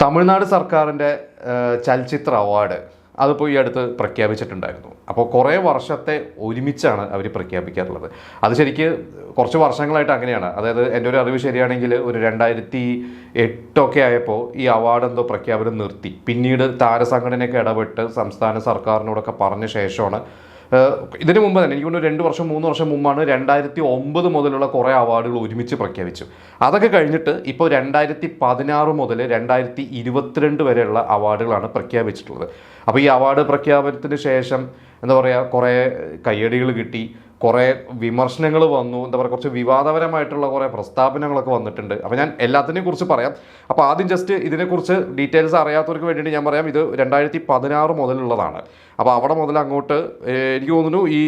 തമിഴ്നാട് സർക്കാരിൻ്റെ ചലച്ചിത്ര അവാർഡ് അതിപ്പോൾ ഈ അടുത്ത് പ്രഖ്യാപിച്ചിട്ടുണ്ടായിരുന്നു. അപ്പോൾ കുറേ വർഷത്തെ ഒരുമിച്ചാണ് അവർ പ്രഖ്യാപിക്കാറുള്ളത്. അത് ശരിക്ക് കുറച്ച് വർഷങ്ങളായിട്ട് അങ്ങനെയാണ്. അതായത് എൻ്റെ ഒരു അറിവ് ശരിയാണെങ്കിൽ ഒരു 2008 ആയപ്പോൾ ഈ അവാർഡ് എന്തോ പ്രഖ്യാപനം നിർത്തി. പിന്നീട് താരസംഘടനയൊക്കെ ഇടപെട്ട് സംസ്ഥാന സർക്കാരിനോടൊക്കെ പറഞ്ഞ ശേഷമാണ് ഇതിനു മുമ്പ് തന്നെ എനിക്ക് 2 വർഷം 3 വർഷം മുമ്പാണ് 2009 മുതലുള്ള കുറേ അവാർഡുകൾ ഒരുമിച്ച് പ്രഖ്യാപിച്ചു. അതൊക്കെ കഴിഞ്ഞിട്ട് ഇപ്പോൾ 2016 മുതൽ 2022 വരെയുള്ള അവാർഡുകളാണ് പ്രഖ്യാപിച്ചിട്ടുള്ളത്. അപ്പോൾ ഈ അവാർഡ് പ്രഖ്യാപനത്തിന് ശേഷം എന്താ പറയുക, കുറേ കയ്യടികൾ കിട്ടി, കുറേ വിമർശനങ്ങൾ വന്നു, എന്താ പറയുക, കുറച്ച് വിവാദപരമായിട്ടുള്ള കുറേ പ്രസ്താവനകളൊക്കെ വന്നിട്ടുണ്ട്. അപ്പോൾ ഞാൻ എല്ലാത്തിനെയും കുറിച്ച് പറയാം. അപ്പോൾ ആദ്യം ജസ്റ്റ് ഇതിനെക്കുറിച്ച് ഡീറ്റെയിൽസ് അറിയാത്തവർക്ക് വേണ്ടിയിട്ട് ഞാൻ പറയാം. ഇത് 2016 മുതലുള്ളതാണ്. അപ്പോൾ അവിടെ മുതൽ അങ്ങോട്ട് എനിക്ക് തോന്നുന്നു ഈ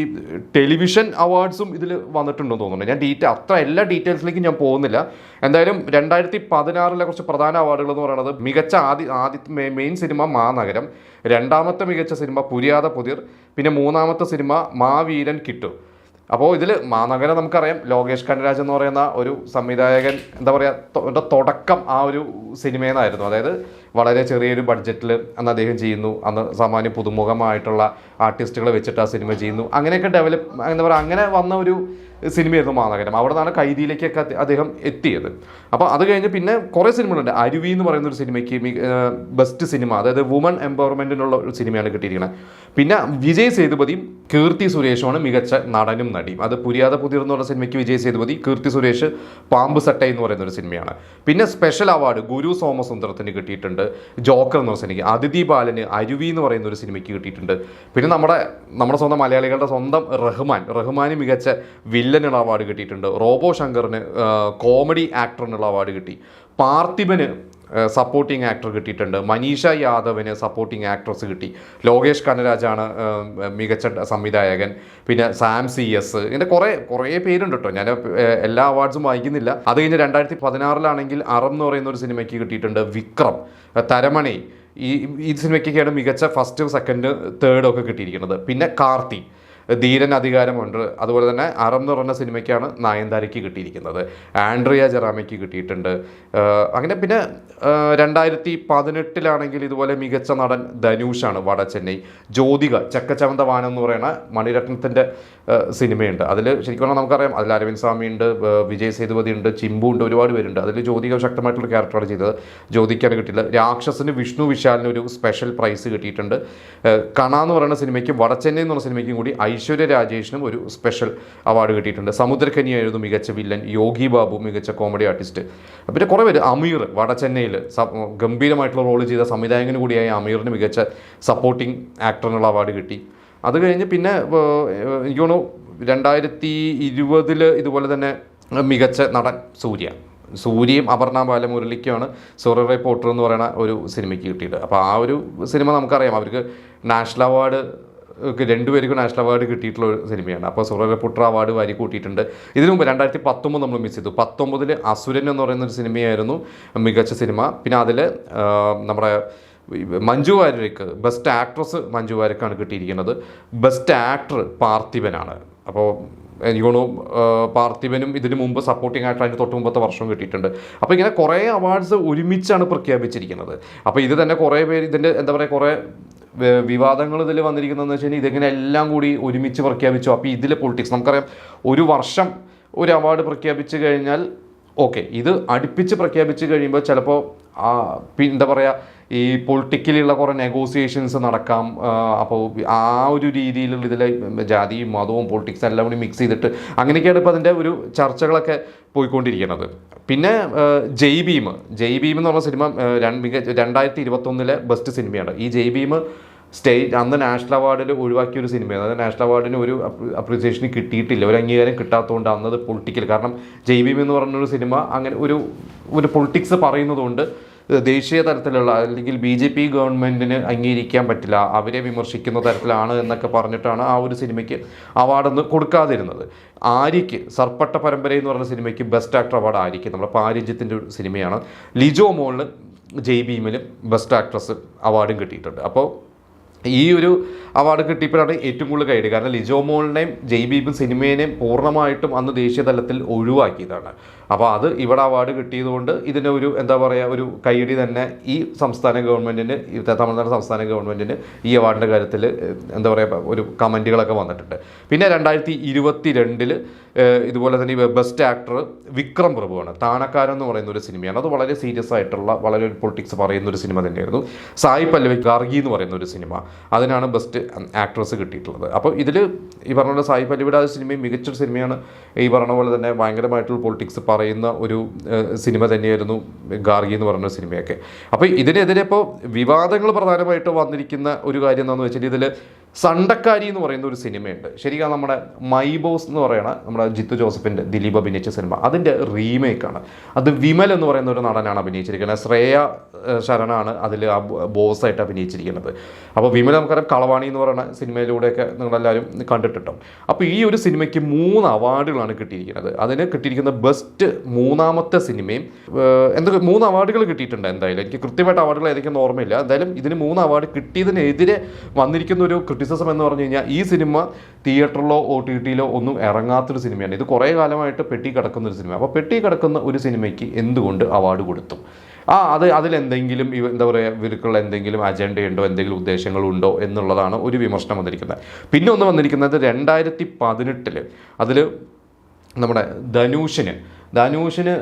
ടെലിവിഷൻ അവാർഡ്സും ഇതിൽ വന്നിട്ടുണ്ടെന്ന് തോന്നുന്നു. ഞാൻ അത്ര എല്ലാ ഡീറ്റെയിൽസിലേക്കും ഞാൻ പോകുന്നില്ല. എന്തായാലും 2016 കുറച്ച് പ്രധാന അവാർഡുകൾ എന്ന് പറയുന്നത് മികച്ച ആദ്യത്തെ മെയിൻ സിനിമ മാനഗരം, രണ്ടാമത്തെ മികച്ച സിനിമ പുരിയാത പുതിർ, പിന്നെ മൂന്നാമത്തെ സിനിമ മാവീരൻ കിട്ടു. അപ്പോൾ ഇതിൽ മാനഗരം നമുക്കറിയാം, ലോകേഷ് കനരാജ് എന്ന് പറയുന്ന ഒരു സംവിധായകൻ എന്താ പറയുക തുടക്കം ആ ഒരു സിനിമയിൽ നിന്നായിരുന്നു. അതായത് വളരെ ചെറിയൊരു ബഡ്ജറ്റിൽ അന്ന് അദ്ദേഹം ചെയ്യുന്നു. അന്ന് സാമാന്യ പുതുമുഖമായിട്ടുള്ള ആർട്ടിസ്റ്റുകളെ വെച്ചിട്ട് ആ സിനിമ ചെയ്യുന്നു. അങ്ങനെയൊക്കെ എന്താ പറയുക, അങ്ങനെ വന്ന ഒരു സിനിമയായിരുന്നു മാനഗരം. അവിടെ നിന്നാണ് കൈദിയിലേക്കൊക്കെ അദ്ദേഹം എത്തിയത്. അപ്പോൾ അത് കഴിഞ്ഞ് പിന്നെ കുറേ സിനിമകളുണ്ട്. അരുവി എന്ന് പറയുന്ന ഒരു സിനിമയ്ക്ക് ബെസ്റ്റ് സിനിമ, അതായത് വുമൺ എംപവർമെൻറ്റിനുള്ള ഒരു സിനിമയാണ് കിട്ടിയിരിക്കുന്നത്. പിന്നെ വിജയ് സേതുപതിയും കീർത്തി സുരേഷുമാണ് മികച്ച നടനും നടിയും. അത് പുരിയാത പുതിർ എന്ന് പറഞ്ഞ സിനിമയ്ക്ക് വിജയ് സേതുപതി, കീർത്തി സുരേഷ് പാമ്പ് സട്ടൈ എന്ന് പറയുന്ന ഒരു സിനിമയാണ്. പിന്നെ സ്പെഷ്യൽ അവാർഡ് ഗുരു സോമസുന്ദരത്തിന് കിട്ടിയിട്ടുണ്ട്. ജോക്കർ എന്ന് പറഞ്ഞ സിനിമയ്ക്ക്, അതിഥി ബാലന് അരുവി എന്ന് പറയുന്ന ഒരു സിനിമയ്ക്ക് കിട്ടിയിട്ടുണ്ട്. പിന്നെ നമ്മുടെ സ്വന്തം മലയാളികളുടെ സ്വന്തം റഹ്മാന് മികച്ച വില്ലനുള്ള അവാർഡ് കിട്ടിയിട്ടുണ്ട്. റോബോ ശങ്കറിന് കോമഡി ആക്ടറിനുള്ള അവാർഡ് കിട്ടി. പാർത്ഥിബന് സപ്പോർട്ടിംഗ് ആക്ടർ കിട്ടിയിട്ടുണ്ട്. മനീഷ യാദവിന് സപ്പോർട്ടിംഗ് ആക്ട്രസ് കിട്ടി. ലോകേഷ് കനരാജാണ് മികച്ച സംവിധായകൻ. പിന്നെ സാം CS, ഇങ്ങനെ കുറേ പേരുണ്ട് കേട്ടോ. ഞാൻ എല്ലാ അവാർഡ്സും വായിക്കുന്നില്ല. അത് കഴിഞ്ഞ് 2016 അറം എന്ന് പറയുന്ന ഒരു സിനിമയ്ക്ക് കിട്ടിയിട്ടുണ്ട്. വിക്രം, തരമണി, ഈ സിനിമയ്ക്കൊക്കെയാണ് മികച്ച ഫസ്റ്റ് സെക്കൻഡ് തേർഡ് ഒക്കെ കിട്ടിയിരിക്കുന്നത്. പിന്നെ കാർത്തി, ധീരൻ അധികാരമുണ്ട്. അതുപോലെ തന്നെ അറം എന്ന് പറഞ്ഞ സിനിമയ്ക്കാണ് നയൻതാരയ്ക്ക് കിട്ടിയിരിക്കുന്നത്. ആൻഡ്രിയ ജെറാമയ്ക്ക് കിട്ടിയിട്ടുണ്ട്. അങ്ങനെ പിന്നെ 2018 ഇതുപോലെ മികച്ച നടൻ ധനുഷാണ്, വടച്ചെന്നൈ. ജ്യോതിക, ചക്കച്ചവന്ത വാനം എന്ന് പറയുന്ന മണിരത്നത്തിൻ്റെ സിനിമയുണ്ട്. അതിൽ ശരിക്കും പറഞ്ഞാൽ നമുക്കറിയാം, അതിൽ അരവിന്ദ് സ്വാമി ഉണ്ട്, വിജയ് സേതുപതി ഉണ്ട്, ചിമ്പു ഉണ്ട്, ഒരുപാട് പേരുണ്ട്. അതിൽ ജ്യോതിക ശക്തമായിട്ടുള്ള ക്യാരക്ടറാണ് ചെയ്തത്. ജ്യോതിക്കാണ് കിട്ടിയില്ല. രാക്ഷസിന് വിഷ്ണു വിശാലിന് ഒരു സ്പെഷ്യൽ പ്രൈസ് കിട്ടിയിട്ടുണ്ട്. കണ എന്ന് പറയുന്ന സിനിമയ്ക്കും വടച്ചെന്നൈ എന്ന് പറഞ്ഞ സിനിമയ്ക്കും കൂടി ഐശ്വര്യ രാജേഷിനും ഒരു സ്പെഷ്യൽ അവാർഡ് കിട്ടിയിട്ടുണ്ട്. സമുദ്രകന്യായിരുന്നു മികച്ച വില്ലൻ. യോഗി ബാബു മികച്ച കോമഡി ആർട്ടിസ്റ്റ്. പിന്നെ കുറേ പേര്, അമീർ വടച്ചെന്നൈയിൽ ഗംഭീരമായിട്ടുള്ള റോൾ ചെയ്ത സംവിധായകന് കൂടിയായ അമീറിന് മികച്ച സപ്പോർട്ടിംഗ് ആക്ടറിനുള്ള അവാർഡ് കിട്ടി. അത് കഴിഞ്ഞ് പിന്നെ എനിക്ക് തോന്നുന്നു 2020 ഇതുപോലെ തന്നെ മികച്ച നടൻ സൂര്യയും അപർണ ബാലമുരളിക്കുമാണ് സൊററെ പോട്ടർ എന്ന് പറയുന്ന ഒരു സിനിമയ്ക്ക് കിട്ടിയിട്ട്. അപ്പോൾ ആ ഒരു സിനിമ നമുക്കറിയാം, അവർക്ക് നാഷണൽ അവാർഡ്, രണ്ടുപേർക്കും നാഷണൽ അവാർഡ് കിട്ടിയിട്ടുള്ള ഒരു സിനിമയാണ്. അപ്പോൾ സൊററെ പോട്ടർ അവാർഡ് വാരി കൂട്ടിയിട്ടുണ്ട്. ഇതിനു മുമ്പ് 2019 നമ്മൾ മിസ് ചെയ്തു. 19 അസുരൻ എന്ന് പറയുന്ന ഒരു സിനിമയായിരുന്നു മികച്ച സിനിമ. പിന്നെ അതിൽ നമ്മുടെ മഞ്ജു വാര്യർക്ക് ബെസ്റ്റ് ആക്ട്രസ് മഞ്ജു വാര്യർക്കാണ് കിട്ടിയിരിക്കുന്നത്. ബെസ്റ്റ് ആക്ടർ പാർത്ഥിബനാണ്. അപ്പോൾ എനിക്ക് തോന്നുന്നു പാർത്ഥിബനും ഇതിനു മുമ്പ് സപ്പോർട്ടിംഗ് ആക്ടർ അതിന് തൊട്ട് മുമ്പത്തെ വർഷവും കിട്ടിയിട്ടുണ്ട്. അപ്പോൾ ഇങ്ങനെ കുറേ അവാർഡ്സ് ഒരുമിച്ചാണ് പ്രഖ്യാപിച്ചിരിക്കുന്നത്. അപ്പോൾ ഇത് തന്നെ കുറേ പേര് ഇതിൻ്റെ എന്താ പറയുക, കുറേ വിവാദങ്ങൾ ഇതിൽ വന്നിരിക്കുന്നതെന്ന് വെച്ച് കഴിഞ്ഞാൽ ഇതിങ്ങനെ എല്ലാം കൂടി ഒരുമിച്ച് പ്രഖ്യാപിച്ചു. അപ്പോൾ ഇതിൽ പൊളിറ്റിക്സ് നമുക്കറിയാം, ഒരു വർഷം ഒരു അവാർഡ് പ്രഖ്യാപിച്ചു കഴിഞ്ഞാൽ ഓക്കെ, ഇത് അടുപ്പിച്ച് പ്രഖ്യാപിച്ച് കഴിയുമ്പോൾ ചിലപ്പോൾ എന്താ പറയുക, ഈ പൊളിറ്റിക്കലുള്ള കുറേ നെഗോസിയേഷൻസ് നടക്കാം. അപ്പോൾ ആ ഒരു രീതിയിലുള്ള ഇതിൽ ജാതിയും മതവും പൊളിറ്റിക്സ് എല്ലാം കൂടി മിക്സ് ചെയ്തിട്ട് അങ്ങനെയൊക്കെയാണ് ഇപ്പോൾ അതിൻ്റെ ഒരു ചർച്ചകളൊക്കെ പോയിക്കൊണ്ടിരിക്കുന്നത്. പിന്നെ ജയ് ഭീം എന്ന് പറഞ്ഞ സിനിമ 2021 ബെസ്റ്റ് സിനിമയാണ്. ഈ ജയ് ഭീം അന്ന് നാഷണൽ അവാർഡിൽ ഒഴിവാക്കിയ ഒരു സിനിമയാണ്. അതായത് നാഷണൽ അവാർഡിന് ഒരു അപ്രീസിയേഷന് കിട്ടിയിട്ടില്ല, ഒരു അംഗീകാരം കിട്ടാത്തതുകൊണ്ട് അന്നത് പൊളിറ്റിക്കൽ. കാരണം ജയ് ഭീം എന്ന് പറഞ്ഞൊരു സിനിമ അങ്ങനെ ഒരു പൊളിറ്റിക്സ് പറയുന്നതുകൊണ്ട് ദേശീയ തലത്തിലുള്ള അല്ലെങ്കിൽ BJP ഗവൺമെൻറ്റിന് അംഗീകരിക്കാൻ പറ്റില്ല, അവരെ വിമർശിക്കുന്ന തരത്തിലാണ് എന്നൊക്കെ പറഞ്ഞിട്ടാണ് ആ ഒരു സിനിമയ്ക്ക് അവാർഡൊന്നും കൊടുക്കാതിരുന്നത്. ആര്യയ്ക്ക് സർപ്പട്ട പരമ്പര എന്ന് പറഞ്ഞ സിനിമയ്ക്ക് ബെസ്റ്റ് ആക്ടർ അവാർഡ് ആര്യയ്ക്ക്, നമ്മുടെ പാരിജിത്തിൻ്റെ ഒരു സിനിമയാണ്. ലിജോ മോളിന് ജയ് ഭീമിലും ബെസ്റ്റ് ആക്ട്രസ് അവാർഡും കിട്ടിയിട്ടുണ്ട്. അപ്പോൾ ഈ ഒരു അവാർഡ് കിട്ടിയപ്പോഴാണ് ഏറ്റവും കൂടുതൽ കൈയടി. കാരണം ലിജോ മോളിനെയും ജയ്ബീബും സിനിമേനെയും പൂർണ്ണമായിട്ടും അന്ന് ദേശീയ തലത്തിൽ ഒഴിവാക്കിയതാണ്. അപ്പോൾ അത് ഇവിടെ അവാർഡ് കിട്ടിയതുകൊണ്ട് ഇതിന് ഒരു എന്താ പറയുക, ഒരു കൈയടി തന്നെ ഈ സംസ്ഥാന ഗവൺമെൻറ്റിന്, തമിഴ്നാട് സംസ്ഥാന ഗവൺമെൻറ്റിന് ഈ അവാർഡിൻ്റെ കാര്യത്തിൽ എന്താ പറയുക ഒരു കമൻറ്റുകളൊക്കെ വന്നിട്ടുണ്ട്. പിന്നെ 2022 ഇതുപോലെ തന്നെ ബെസ്റ്റ് ആക്ടർ വിക്രം പ്രഭുവാണ്. താണക്കാരൻ എന്ന് പറയുന്ന ഒരു സിനിമയാണ്. അത് വളരെ സീരിയസ് ആയിട്ടുള്ള വളരെ ഒരു പൊളിറ്റിക്സ് പറയുന്ന ഒരു സിനിമ തന്നെയായിരുന്നു. സായി പല്ലവി ഗാർഗി എന്ന് പറയുന്ന ഒരു സിനിമ, അതിനാണ് ബെസ്റ്റ് ആക്ട്രസ് കിട്ടിയിട്ടുള്ളത്. അപ്പോൾ ഇതിൽ ഈ പറഞ്ഞ പോലെ സായി പല്ലവിയുടെ ആ സിനിമയും മികച്ചൊരു സിനിമയാണ്. ഈ പറഞ്ഞ പോലെ തന്നെ ഭയങ്കരമായിട്ടുള്ള പൊളിറ്റിക്സ് പറയുന്ന ഒരു സിനിമ തന്നെയായിരുന്നു ഗാർഗി എന്ന് പറയുന്ന സിനിമയൊക്കെ. അപ്പോൾ ഇതിനെതിരെ ഇപ്പോൾ വിവാദങ്ങൾ പ്രധാനമായിട്ട് വന്നിരിക്കുന്ന ഒരു കാര്യം എന്താണെന്ന് വെച്ചാൽ, ഇതിൽ സണ്ടക്കാരി എന്ന് പറയുന്ന ഒരു സിനിമയുണ്ട്. ശരിക്കും നമ്മുടെ മൈ ബോസ് എന്ന് പറയുന്ന നമ്മുടെ ജിത്തു ജോസഫിൻ്റെ ദിലീപ് അഭിനയിച്ച സിനിമ, അതിൻ്റെ റീമേക്കാണ്. അത് വിമൽ എന്ന് പറയുന്ന ഒരു നടനാണ് അഭിനയിച്ചിരിക്കുന്നത്. ശ്രേയ ശരണാണ് അതിൽ ആ ബോസായിട്ട് അഭിനയിച്ചിരിക്കുന്നത്. അപ്പോൾ വിമൽ നമുക്കറിയാം കളവാണി എന്ന് പറയുന്ന സിനിമയിലൂടെയൊക്കെ നിങ്ങളെല്ലാവരും കണ്ടിട്ടുണ്ടാവും. അപ്പോൾ ഈ ഒരു സിനിമയ്ക്ക് 3 അവാർഡുകളാണ് കിട്ടിയിരിക്കുന്നത്. അതിന് കിട്ടിയിരിക്കുന്ന ബെസ്റ്റ് മൂന്നാമത്തെ സിനിമയും എന്തൊക്കെ 3 അവാർഡുകൾ കിട്ടിയിട്ടുണ്ട്. എന്തായാലും എനിക്ക് കൃത്യമായിട്ട് അവാർഡുകൾ ഏതൊക്കെയൊന്നും ഓർമ്മയില്ല. എന്തായാലും ഇതിന് 3 അവാർഡ് കിട്ടിയതിനെതിരെ വന്നിരിക്കുന്ന ഒരു ക്രിറ്റിസിസം എന്ന് പറഞ്ഞു കഴിഞ്ഞാൽ, ഈ സിനിമ തിയേറ്ററിലോ OTT-യിലോ ഒന്നും ഇറങ്ങാത്തൊരു സിനിമയാണ്. ഇത് കുറേ കാലമായിട്ട് പെട്ടി കിടക്കുന്ന ഒരു സിനിമ. അപ്പോൾ പെട്ടി കിടക്കുന്ന ഒരു സിനിമയ്ക്ക് എന്തുകൊണ്ട് അവാർഡ് കൊടുത്തു? അതിലെന്തെങ്കിലും എന്താ പറയുക, ഇവർക്കുള്ള എന്തെങ്കിലും അജണ്ടയുണ്ടോ, എന്തെങ്കിലും ഉദ്ദേശങ്ങളുണ്ടോ എന്നുള്ളതാണ് ഒരു വിമർശനം വന്നിരിക്കുന്നത്. പിന്നെ ഒന്ന് വന്നിരിക്കുന്നത് 2018 അതിൽ നമ്മുടെ ധനുഷിന്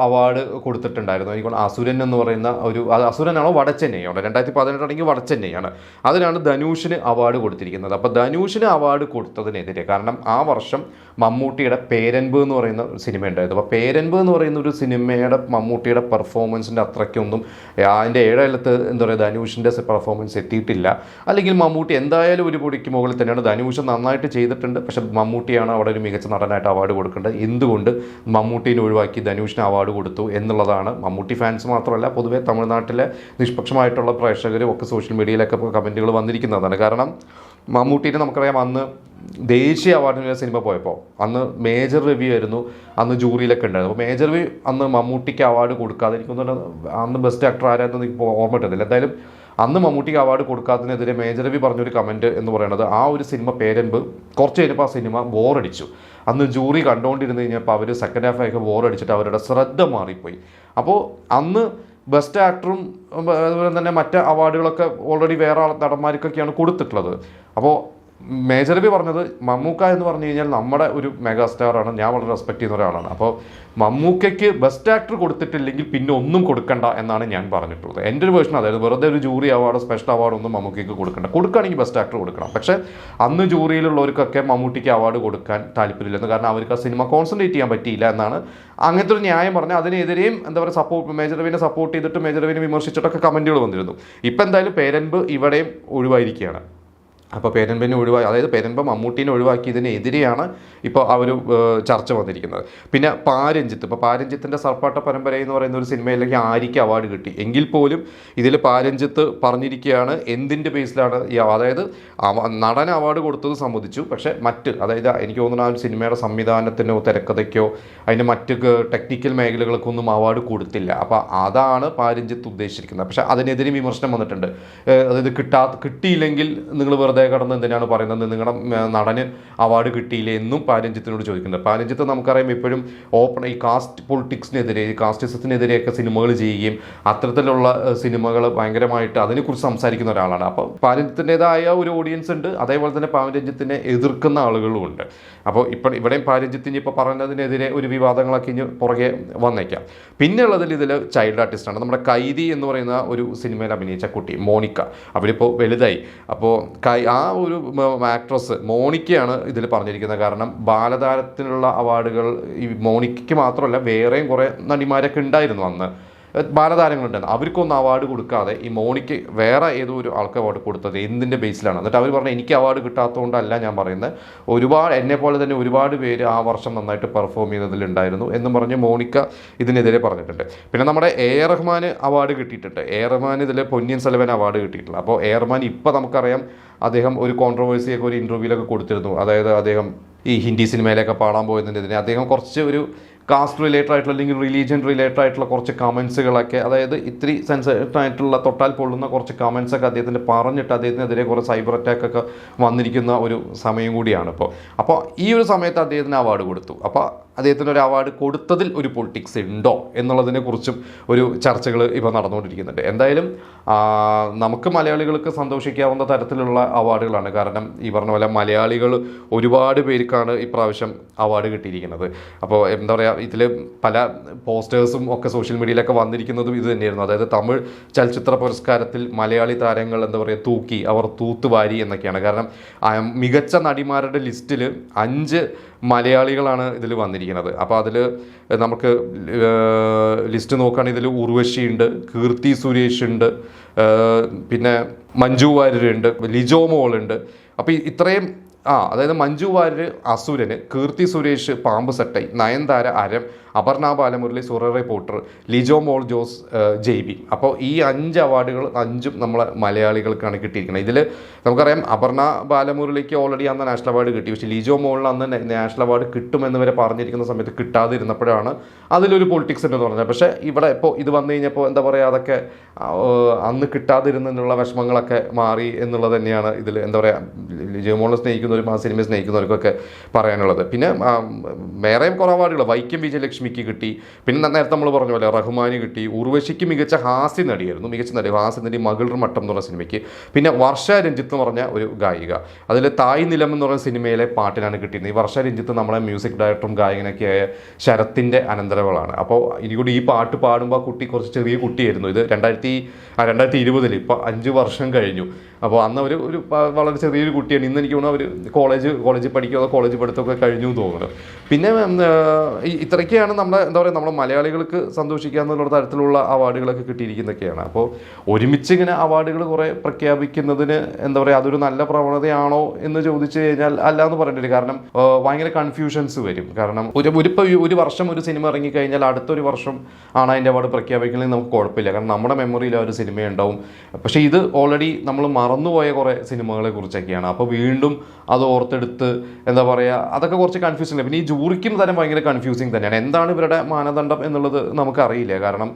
അവാർഡ് കൊടുത്തിട്ടുണ്ടായിരുന്നു. എനിക്ക് അസുരൻ എന്ന് പറയുന്ന ഒരു, അസുരനാണോ വടച്ചെന്നൈയാണോ, 2018 ആണെങ്കിൽ വടച്ചെന്നൈയാണ്. അതിനാണ് ധനുഷിന് അവാർഡ് കൊടുത്തിരിക്കുന്നത്. അപ്പോൾ ധനുഷിന് അവാർഡ് കൊടുത്തതിനെതിരെ, കാരണം ആ വർഷം മമ്മൂട്ടിയുടെ പേരൻപ് എന്ന് പറയുന്ന സിനിമ ഉണ്ടായിരുന്നു. അപ്പോൾ പേരൻപ് എന്ന് പറയുന്ന ഒരു സിനിമയുടെ മമ്മൂട്ടിയുടെ പെർഫോമൻസിൻ്റെ അത്രയ്ക്കൊന്നും അതിൻ്റെ ഏഴെഴുത്ത് എന്താ പറയുക ധനുഷിൻ്റെ പെർഫോമൻസ് എത്തിയിട്ടില്ല. അല്ലെങ്കിൽ മമ്മൂട്ടി എന്തായാലും ഒരു പൊടിക്ക് മുകളിൽ തന്നെയാണ്. ധനുഷ് നന്നായിട്ട് ചെയ്തിട്ടുണ്ട്, പക്ഷേ മമ്മൂട്ടിയാണ് അവിടെ ഒരു മികച്ച നടനായിട്ട് അവാർഡ് കൊടുക്കേണ്ടത്. എന്തുകൊണ്ട് മമ്മൂട്ടീനെ ഒഴിവാക്കി ധനുഷിന് അവാർഡ് കൊടുത്തു എന്നുള്ളതാണ് മമ്മൂട്ടി ഫാൻസ് മാത്രമല്ല പൊതുവെ തമിഴ്നാട്ടിലെ നിഷ്പക്ഷമായിട്ടുള്ള പ്രേക്ഷകരും ഒക്കെ സോഷ്യൽ മീഡിയയിലൊക്കെ കമൻറ്റുകൾ വന്നിരിക്കുന്നതാണ്. കാരണം മമ്മൂട്ടീനെ നമുക്കറിയാം അന്ന് ദേശീയ അവാർഡിന് സിനിമ പോയപ്പോൾ അന്ന് മേജർ രവി ആയിരുന്നു അന്ന് ജൂറിയിലൊക്കെ ഉണ്ടായിരുന്നു. അപ്പോൾ മേജർ രവി അന്ന് മമ്മൂട്ടിക്ക് അവാർഡ് കൊടുക്കാതെ, എനിക്കൊന്നും അന്ന് ബെസ്റ്റ് ആക്ടർ ആരായിരുന്നു ഇപ്പോൾ ഓർമ്മ കിട്ടുന്നില്ല. എന്തായാലും അന്ന് മമ്മൂട്ടിക്ക് അവാർഡ് കൊടുക്കാത്തതിനെതിരെ മേജർ രവി പറഞ്ഞൊരു കമൻറ്റ് എന്ന് പറയുന്നത്, ആ ഒരു സിനിമ പേരൻപ് കുറച്ച് കഴിഞ്ഞപ്പോൾ ആ സിനിമ ബോറടിച്ചു. അന്ന് ജൂറി കണ്ടുകൊണ്ടിരുന്ന് കഴിഞ്ഞപ്പോൾ അവർ സെക്കൻഡ് ഹാഫൊക്കെ ബോറടിച്ചിട്ട് അവരുടെ ശ്രദ്ധ മാറിപ്പോയി. അപ്പോൾ അന്ന് ബെസ്റ്റ് ആക്ടറും അതുപോലെ തന്നെ മറ്റ് അവാർഡുകളൊക്കെ ഓൾറെഡി വേറെ നടന്മാർക്കൊക്കെയാണ് കൊടുത്തിട്ടുള്ളത്. അപ്പോൾ മേജർ രവി പറഞ്ഞത്, മമ്മൂക്ക എന്ന് പറഞ്ഞു കഴിഞ്ഞാൽ നമ്മുടെ ഒരു മെഗാസ്റ്റാറാണ്, ഞാൻ വളരെ റെസ്പെക്ട് ചെയ്യുന്ന ഒരാളാണ്. അപ്പോൾ മമ്മൂക്കയ്ക്ക് ബെസ്റ്റ് ആക്ടർ കൊടുത്തിട്ടില്ലെങ്കിൽ പിന്നെ ഒന്നും കൊടുക്കണ്ട എന്നാണ് ഞാൻ പറഞ്ഞിട്ടുള്ളത്. എൻ്റെ ഒരു വേർഷൻ അതായത് വെറുതെ ഒരു ജൂറി അവാർഡോ സ്പെഷ്യൽ അവാർഡോ ഒന്നും മമ്മൂക്കയ്ക്ക് കൊടുക്കുകയാണെങ്കിൽ ബെസ്റ്റ് ആക്ടർ കൊടുക്കണം. പക്ഷേ അന്ന് ജൂറിയിലുള്ളവർക്കൊക്കെ മമ്മൂട്ടിക്ക് അവാർഡ് കൊടുക്കാൻ താല്പര്യമില്ലെന്ന്, കാരണം അവർക്ക് ആ സിനിമ കോൺസെൻട്രേറ്റ് ചെയ്യാൻ പറ്റിയില്ല എന്നാണ് അങ്ങനത്തെ ഒരു ന്യായം പറഞ്ഞാൽ, അതിനെതിരെയും എന്താ പറയുക മേജർ രവിനെ സപ്പോർട്ട് ചെയ്തിട്ട് മേജർ രവിനെ വിമർശിച്ചിട്ടൊക്കെ കമൻറ്റുകൾ വന്നിരുന്നു. ഇപ്പം എന്തായാലും പേരൻപ് ഇവിടെയും ഒഴിവായിരിക്കുകയാണ്. അപ്പോൾ പേരൻപിനെ അതായത് പേരൻപ മമ്മൂട്ടീനെ ഒഴിവാക്കിയതിനെതിരെയാണ് ഇപ്പോൾ ആ ഒരു ചർച്ച വന്നിരിക്കുന്നത്. പിന്നെ പാരഞ്ജിത്തിൻ്റെ സർപ്പാട്ട പരമ്പര എന്ന് പറയുന്ന ഒരു സിനിമയിലേക്ക് ആര്യയ്ക്ക് അവാർഡ് കിട്ടി. എങ്കിൽ പോലും ഇതിൽ പാരഞ്ജിത്ത് പറഞ്ഞിരിക്കുകയാണ് എന്തിൻ്റെ ബേസിലാണ് അതായത് നടൻ അവാർഡ് കൊടുത്തത് സമ്മതിച്ചു, പക്ഷേ അതായത് എനിക്ക് തോന്നുന്നു ആ ഒരു സിനിമയുടെ സംവിധാനത്തിനോ തിരക്കഥയ്ക്കോ അതിൻ്റെ മറ്റ് ടെക്നിക്കൽ മേഖലകൾക്കൊന്നും അവാർഡ് കൊടുത്തില്ല. അപ്പോൾ അതാണ് പാരഞ്ജിത്ത് ഉദ്ദേശിച്ചിരിക്കുന്നത്. പക്ഷേ അതിനെതിരെ വിമർശനം വന്നിട്ടുണ്ട്. അതായത് കിട്ടിയില്ലെങ്കിൽ നിങ്ങൾ വെറുതെ കടന്ന് എന്തിനാണ് പറയുന്നത്, നിങ്ങളുടെ നടന് അവാർഡ് കിട്ടിയില്ലേ എന്നും പാരഞ്ജിത്തിനോട് ചോദിക്കുന്നുണ്ട്. പാരഞ്ജിത്ത് നമുക്കറിയാം ഇപ്പോഴും ഈ കാസ്റ്റ് പൊളിറ്റിക്സിനെതിരെ, കാസ്റ്റിസത്തിനെതിരെയൊക്കെ സിനിമകൾ ചെയ്യുകയും അത്തരത്തിലുള്ള സിനിമകൾ ഭയങ്കരമായിട്ട് അതിനെക്കുറിച്ച് സംസാരിക്കുന്ന ഒരാളാണ്. അപ്പോൾ പാരഞ്ജിത്തിൻ്റെതായ ഒരു ഓഡിയൻസ് ഉണ്ട്, അതേപോലെ തന്നെ പാരഞ്ജിത്തിനെ എതിർക്കുന്ന ആളുകളും ഉണ്ട്. അപ്പോൾ ഇവിടെയും പാരഞ്ജിത്തിന് ഇപ്പോൾ പറഞ്ഞതിനെതിരെ ഒരു വിവാദങ്ങളൊക്കെ ഇനി പുറകെ വന്നേക്കാം. പിന്നെ ഉള്ളതിൽ ഇതിൽ ചൈൽഡ് ആർട്ടിസ്റ്റാണ് നമ്മുടെ കൈദി എന്ന് പറയുന്ന ഒരു സിനിമയിൽ അഭിനയിച്ച കുട്ടി മോണിക്ക. അവരിപ്പോൾ വലുതായി. അപ്പോൾ ആ ഒരു ആക്ട്രസ് മോണിക്കയാണ് ഇതിൽ പറഞ്ഞിരിക്കുന്നത്. കാരണം ബാലതാരത്തിനുള്ള അവാർഡുകൾ ഈ മോണിക്കയ്ക്ക് മാത്രമല്ല വേറെയും കുറേ നടിമാരൊക്കെ ഉണ്ടായിരുന്നു അന്ന്, ബാലതാരങ്ങളുണ്ടായിരുന്നു. അവർക്കൊന്നും അവാർഡ് കൊടുക്കാതെ ഈ മോണിക്ക് വേറെ ഏതോ ഒരു ആൾക്ക് അവാർഡ് കൊടുത്തത് എന്തിൻ്റെ ബേസിലാണ്? എന്നിട്ട് അവർ പറഞ്ഞു എനിക്ക് അവാർഡ് കിട്ടാത്തതുകൊണ്ടല്ല ഞാൻ പറയുന്നത്, എന്നെ പോലെ തന്നെ ഒരുപാട് പേര് ആ വർഷം നന്നായിട്ട് പെർഫോം ചെയ്തതിലുണ്ടായിരുന്നു എന്നും പറഞ്ഞ് മോണിക്ക ഇതിനെതിരെ പറഞ്ഞിട്ടുണ്ട്. പിന്നെ നമ്മുടെ റഹ്മാൻ അവാർഡ് കിട്ടിയിട്ടുണ്ട്. റഹ്മാൻ ഇതിൽ പൊന്നിയിൻ സെൽവൻ അവാർഡ് കിട്ടിയിട്ടുണ്ട്. അപ്പോൾ റഹ്മാൻ ഇപ്പോൾ നമുക്കറിയാം അദ്ദേഹം ഒരു കോൺട്രവേഴ്സിയൊക്കെ ഒരു ഇൻ്റർവ്യൂവിലൊക്കെ കൊടുത്തിരുന്നു. അതായത് അദ്ദേഹം ഈ ഹിന്ദി സിനിമയിലൊക്കെ പാടാൻ പോയതിനെതിരെ അദ്ദേഹം കുറച്ച് ഒരു കാസ്റ്റ് റിലേറ്റഡ് ആയിട്ടുള്ള അല്ലെങ്കിൽ റിലീജിയൻ റിലേറ്റഡ് ആയിട്ടുള്ള കുറച്ച് കമൻസുകളൊക്കെ, അതായത് ഇത്തിരി സെൻസിറ്റീവ് ആയിട്ടുള്ള തൊട്ടാൽ പൊള്ളുന്ന കുറച്ച് കമൻസൊക്കെ അദ്ദേഹത്തിൻ്റെ പറഞ്ഞിട്ട് അദ്ദേഹത്തിനെതിരെ കുറേ സൈബർ അറ്റാക്ക് ഒക്കെ വന്നിരിക്കുന്ന ഒരു സമയം കൂടിയാണ് ഇപ്പോൾ. അപ്പോൾ ഈ ഒരു സമയത്ത് അദ്ദേഹത്തിന് അവാർഡ് കൊടുത്തു. അപ്പോൾ അദ്ദേഹത്തിന് ഒരു അവാർഡ് കൊടുത്തതിൽ ഒരു പൊളിറ്റിക്സ് ഉണ്ടോ എന്നുള്ളതിനെക്കുറിച്ചും ഒരു ചർച്ചകൾ ഇപ്പോൾ നടന്നുകൊണ്ടിരിക്കുന്നുണ്ട്. എന്തായാലും നമുക്ക് മലയാളികൾക്ക് സന്തോഷിക്കാവുന്ന തരത്തിലുള്ള അവാർഡുകളാണ്. കാരണം ഈ പറഞ്ഞ പോലെ മലയാളികൾ ഒരുപാട് പേർക്കാണ് ഇപ്രാവശ്യം അവാർഡ് കിട്ടിയിരിക്കുന്നത്. അപ്പോൾ എന്താ പറയുക, ഇതിൽ പല പോസ്റ്റേഴ്സും ഒക്കെ സോഷ്യൽ മീഡിയയിലൊക്കെ വന്നിരിക്കുന്നതും ഇത് തന്നെയായിരുന്നു. അതായത് തമിഴ് ചലച്ചിത്ര പുരസ്കാരത്തിൽ മലയാളി താരങ്ങൾ എന്താ പറയുക അവർ തൂത്തുവാരി എന്നൊക്കെയാണ്. കാരണം മികച്ച നടിമാരുടെ ലിസ്റ്റിൽ 5 മലയാളികളാണ് ഇതിൽ വന്നിരിക്കുന്നത്. അപ്പോൾ അതിൽ നമുക്ക് ലിസ്റ്റ് നോക്കുകയാണെങ്കിൽ ഇതിൽ ഉർവശി ഉണ്ട്, കീർത്തി സുരേഷ് ഉണ്ട്, പിന്നെ മഞ്ജു വാര്യരുണ്ട്, ലിജോ മോളുണ്ട്. അപ്പോൾ ഇത്രയും അതായത് മഞ്ജു വാര്യർ അസുരന്, കീർത്തി സുരേഷ് പാമ്പ് സെട്ടൈ, നയൻതാര അരം, അപർണ ബാലമുരളി സുററെ പോട്ടർ, ലിജോ മോൾ ജോസ് ജെയ്ബി. അപ്പോൾ ഈ 5 അവാർഡുകൾ 5ഉം നമ്മളെ മലയാളികൾക്കാണ് കിട്ടിയിരിക്കുന്നത്. ഇതിൽ നമുക്കറിയാം അപർണ ബാലമുരളിക്ക് ഓൾറെഡി അന്ന് നാഷണൽ അവാർഡ് കിട്ടി. പക്ഷേ ലിജോ മോളിന് അന്ന് നാഷണൽ അവാർഡ് കിട്ടുമെന്ന് വരെ പറഞ്ഞിരിക്കുന്ന സമയത്ത് കിട്ടാതിരുന്നപ്പോഴാണ് അതിലൊരു പൊളിറ്റിക്സ് ഉണ്ടെന്ന് പറഞ്ഞത്. പക്ഷേ ഇവിടെ ഇപ്പോൾ ഇത് വന്നു കഴിഞ്ഞപ്പോൾ എന്താ പറയുക, അതൊക്കെ അന്ന് കിട്ടാതിരുന്നുള്ള വിഷമങ്ങളൊക്കെ മാറി എന്നുള്ളത് തന്നെയാണ് ഇതിൽ എന്താ പറയുക ലിജോ മോളിനെ സ്നേഹിക്കുന്നവരും ആ സിനിമയെ സ്നേഹിക്കുന്നവർക്കൊക്കെ പറയാനുള്ളത്. പിന്നെ വേറെയും കുറേ അവാർഡുകൾ വൈക്കം വിജയലക്ഷ്മിക്ക് കിട്ടി. പിന്നെ നേരത്തെ നമ്മൾ പറഞ്ഞ പോലെ റഹ്മാന് കിട്ടി. ഉർവശിക്ക് മികച്ച ഹാസ്യ നടിയായിരുന്നു, മികച്ച നടി ഹാസ്യ നടി മകളുടെ മട്ടം എന്ന് പറഞ്ഞ സിനിമയ്ക്ക്. പിന്നെ വർഷ രഞ്ജിത്ത് എന്ന് പറഞ്ഞ ഒരു ഗായിക, അതിൽ തായ് നിലം എന്ന് പറഞ്ഞ സിനിമയിലെ പാട്ടിനാണ് കിട്ടിയിരുന്നത്. ഈ വർഷ രഞ്ജിത്ത് നമ്മളെ മ്യൂസിക് ഡയറക്ടറും ഗായകനൊക്കെയായ ശരത്തിൻ്റെ അനന്തരവളാണ്. അപ്പോൾ ഇനി കൂടി ഈ പാട്ട് പാടുമ്പോൾ ആ കുട്ടി കുറച്ച് ചെറിയ കുട്ടിയായിരുന്നു. ഇത് 2020 ഇപ്പോൾ 5 വർഷം കഴിഞ്ഞു. അപ്പോൾ അന്ന് ഒരു വളരെ ചെറിയൊരു കുട്ടിയാണ്. ഇന്ന് എനിക്ക് തോന്നുന്നു അവർ കോളേജിൽ പഠിക്കുക, കോളേജ് പഠിത്തമൊക്കെ കഴിഞ്ഞു തോന്നുന്നു. പിന്നെ ഇത്രയൊക്കെയാണ് നമ്മളെ എന്താ പറയുക നമ്മളെ മലയാളികൾക്ക് സന്തോഷിക്കുക എന്നുള്ള തരത്തിലുള്ള അവാർഡുകളൊക്കെ കിട്ടിയിരിക്കുന്നതൊക്കെയാണ്. അപ്പോൾ ഒരുമിച്ച് ഇങ്ങനെ അവാർഡുകൾ കുറേ പ്രഖ്യാപിക്കുന്നതിന് എന്താ പറയുക അതൊരു നല്ല പ്രവണതയാണോ എന്ന് ചോദിച്ചു കഴിഞ്ഞാൽ അല്ല എന്ന് പറഞ്ഞിട്ടില്ല. കാരണം ഭയങ്കര കൺഫ്യൂഷൻസ് വരും. കാരണം ഒരു വർഷം ഒരു സിനിമ ഇറങ്ങിക്കഴിഞ്ഞാൽ അടുത്തൊരു വർഷം ആണ് അതിൻ്റെ അവാർഡ് പ്രഖ്യാപിക്കണമെങ്കിൽ നമുക്ക് കുഴപ്പമില്ല. കാരണം നമ്മുടെ മെമ്മറിയിൽ ആ ഒരു സിനിമ ഉണ്ടാവും. പക്ഷേ ഇത് ഓൾറെഡി നമ്മൾ മറന്നുപോയ കുറേ സിനിമകളെ കുറിച്ചൊക്കെയാണ്. അപ്പോൾ വീണ്ടും അത് ഓർത്തെടുത്ത് എന്താ പറയുക അതൊക്കെ കുറച്ച് കൺഫ്യൂസിങ്. പിന്നെ ഈ ജൂറിക്കും തന്നെ ഭയങ്കര കൺഫ്യൂസിങ് തന്നെയാണ്. എന്താണ് ഇവരുടെ മാനദണ്ഡം എന്നുള്ളത് നമുക്കറിയില്ല. കാരണം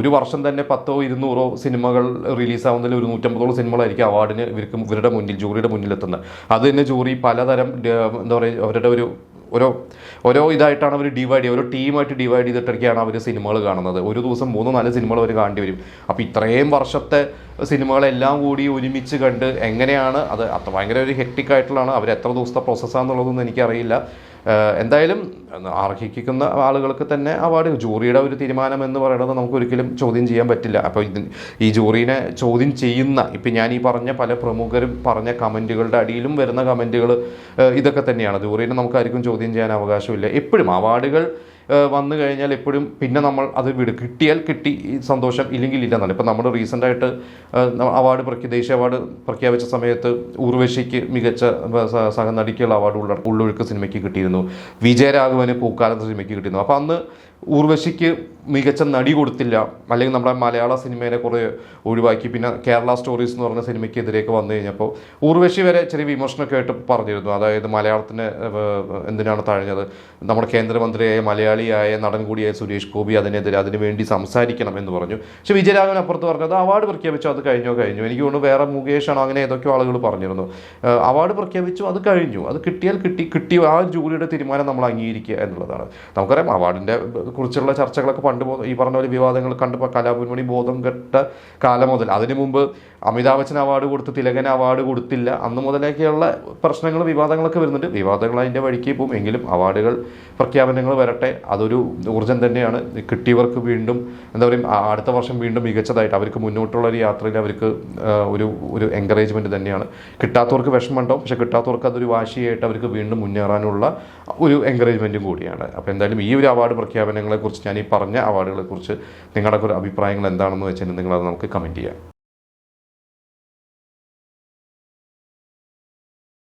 ഒരു വർഷം തന്നെ 100-200 സിനിമകൾ റിലീസാവുന്നതിൽ ഒരു 150ഓളം സിനിമകളായിരിക്കും അവാർഡിന് ഇവരുടെ മുന്നിൽ ജൂറിയുടെ മുന്നിലെത്തുന്നത്. അത് തന്നെ ജൂറി പലതരം എന്താ പറയുക അവരുടെ ഓരോ ഇതായിട്ടാണ് അവർ ഡിവൈഡ് ചെയ്യുക, ഓരോ ടീമായിട്ട് ഡിവൈഡ് ചെയ്തിട്ടൊക്കെയാണ് അവർ സിനിമകൾ കാണുന്നത്. ഒരു ദിവസം 3-4 സിനിമകൾ അവർ കാണേണ്ടി വരും. അപ്പോൾ ഇത്രയും വർഷത്തെ സിനിമകളെല്ലാം കൂടി ഒരുമിച്ച് കണ്ട് എങ്ങനെയാണ് അത് ഭയങ്കര ഒരു ഹെക്ടിക് ആയിട്ടുള്ളതാണ്. അവർ എത്ര ദിവസത്തെ പ്രോസസ്സാണെന്നുള്ളതൊന്നും എനിക്കറിയില്ല. എന്തായാലും അർഹിക്കുന്ന ആളുകൾക്ക് തന്നെ അവാർഡ്. ജൂറിയുടെ ഒരു തീരുമാനം എന്ന് പറയുന്നത് നമുക്ക് ഒരിക്കലും ചോദ്യം ചെയ്യാൻ പറ്റില്ല. അപ്പോൾ ഈ ജൂറിനെ ചോദ്യം ചെയ്യുന്ന ഇപ്പം ഞാൻ ഈ പറഞ്ഞ പല പ്രമുഖരും പറഞ്ഞ കമൻറ്റുകളുടെ അടിയിലും വരുന്ന കമൻറ്റുകൾ ഇതൊക്കെ തന്നെയാണ്. ജൂറിനെ നമുക്കാർക്കും ചോദ്യം ചെയ്യാൻ അവകാശമില്ല. എപ്പോഴും അവാർഡുകൾ വന്നു കഴിഞ്ഞാൽ എപ്പോഴും പിന്നെ നമ്മൾ അത് കിട്ടിയാൽ കിട്ടി സന്തോഷം, ഇല്ലെങ്കിൽ ഇല്ലെന്നാണ്. ഇപ്പം നമ്മൾ റീസെൻ്റായിട്ട് ദേശീയ അവാർഡ് പ്രഖ്യാപിച്ച സമയത്ത് ഉർവശിക്ക് മികച്ച സഹനടിക്കുള്ള അവാർഡ് ഉള്ളൊഴുക്ക് സിനിമയ്ക്ക് കിട്ടിയിരുന്നു. വിജയരാഘവന് പൂക്കാലം സിനിമയ്ക്ക് കിട്ടിയിരുന്നു. അപ്പോൾ അന്ന് ഉർവശിക്ക് മികച്ച നടി കൊടുത്തില്ല, അല്ലെങ്കിൽ നമ്മുടെ മലയാള സിനിമയെ കുറേ ഒഴിവാക്കി. പിന്നെ കേരള സ്റ്റോറീസ് എന്ന് പറഞ്ഞ സിനിമയ്ക്കെതിരെയൊക്കെ വന്നു കഴിഞ്ഞപ്പോൾ ഉർവശി വരെ ചെറിയ വിമർശനമൊക്കെ ആയിട്ട് പറഞ്ഞിരുന്നു. അതായത് മലയാളത്തിന് എന്തിനാണ് തഴഞ്ഞത്, നമ്മുടെ കേന്ദ്രമന്ത്രിയായ മലയാളിയായ നടൻ കൂടിയായ സുരേഷ് ഗോപി അതിനു വേണ്ടി സംസാരിക്കണം എന്ന് പറഞ്ഞു. പക്ഷെ വിജയരാഘവൻ അപ്പുറത്ത് പറഞ്ഞത് അവാർഡ് പ്രഖ്യാപിച്ചു, അത് കഴിഞ്ഞു. എനിക്ക് തോന്നുന്നു വേറെ മുകേഷാണോ അങ്ങനെ ഏതൊക്കെയോ ആളുകൾ പറഞ്ഞിരുന്നു. അവാർഡ് പ്രഖ്യാപിച്ചു, അത് കഴിഞ്ഞു, അത് കിട്ടിയാൽ കിട്ടി ആ ജൂറിയുടെ തീരുമാനം നമ്മൾ അംഗീകരിക്കുക എന്നുള്ളതാണ്. നമുക്കറിയാം അവാർഡിൻ്റെ കുറിച്ചുള്ള ചർച്ചകളൊക്കെ പണ്ട് ഈ പറഞ്ഞ പോലെ വിവാദങ്ങൾ കണ്ടപ്പോൾ കലാഭവൻമണി ബോധം കെട്ട കാലം മുതൽ, അതിനു മുമ്പ് അമിതാഭ് ബച്ചൻ അവാർഡ് കൊടുത്ത് തിലകന് അവാർഡ് കൊടുത്തില്ല, അന്ന് മുതലേക്കുള്ള പ്രശ്നങ്ങൾ വിവാദങ്ങളൊക്കെ വരുന്നുണ്ട്. വിവാദങ്ങൾ അതിൻ്റെ വഴിക്ക് പോകും. എങ്കിലും അവാർഡുകൾ പ്രഖ്യാപനങ്ങൾ വരട്ടെ, അതൊരു ഊർജ്ജം തന്നെയാണ്. കിട്ടിയവർക്ക് വീണ്ടും എന്താ പറയുക അടുത്ത വർഷം വീണ്ടും മികച്ചതായിട്ട് അവർക്ക് മുന്നോട്ടുള്ള ഒരു യാത്രയിൽ അവർക്ക് ഒരു എൻകറേജ്മെൻറ്റ് തന്നെയാണ്. കിട്ടാത്തവർക്ക് വിഷമമുണ്ടാവും, പക്ഷേ കിട്ടാത്തവർക്ക് അതൊരു വാശിയായിട്ട് അവർക്ക് വീണ്ടും മുന്നേറാനുള്ള ഒരു എൻകറേജ്മെൻറ്റും കൂടിയാണ്. അപ്പോൾ എന്തായാലും ഈ ഒരു അവാർഡ് പ്രഖ്യാപനങ്ങളെക്കുറിച്ച്, ഞാൻ ഈ പറഞ്ഞ അവാർഡുകളെക്കുറിച്ച് നിങ്ങളുടെ ഒരു അഭിപ്രായങ്ങൾ എന്താണെന്ന് വെച്ചാൽ നിങ്ങളത് നമുക്ക് കമൻറ്റ് ചെയ്യാം.